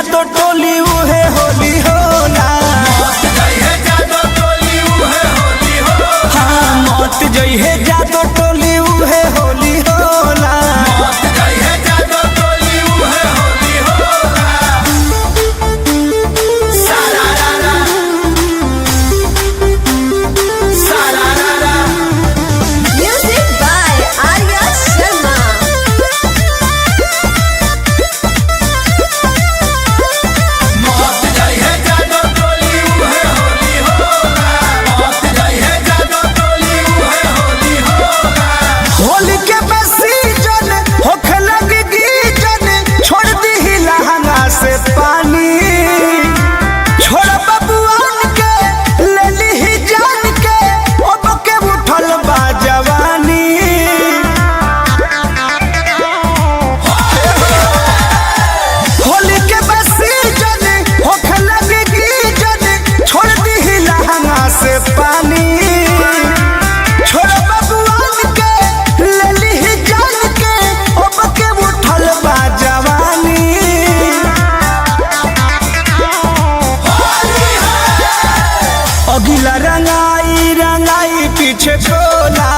जादो टोली उहे होली होला। हाँ मत जइहे जादो टोली उहे होली होला। होली के सीजन होखे लगी गीजन, छोड़ दी लहंगा से पानी। छोड़ बबुआन के ले ली जान के, अब के उठल बा जवानी। होली के सीजन होखे लगी गीजन, छोड़ दी लहंगा से पानी। छोड़ बबुआन के ले ली जान के, अब के उठल बा जवानी। अगिला रंगाई रंगाई पीछे कोला।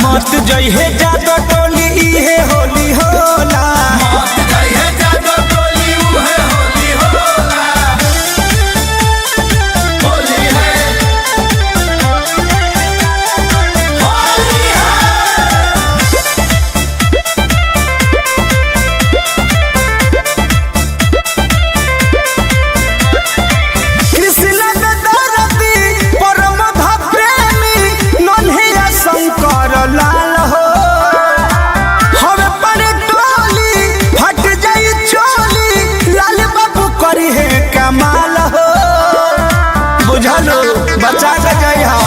मत जइहे जादो टोली इहे होली होला। कृष्ण दरदी परम प्रेमी नन्हिया शंकर लाल हो। हवे पर टोली फट जाई चोली, लाल बाबू करी है कमाल हो। बुझलो बचा के जइहा।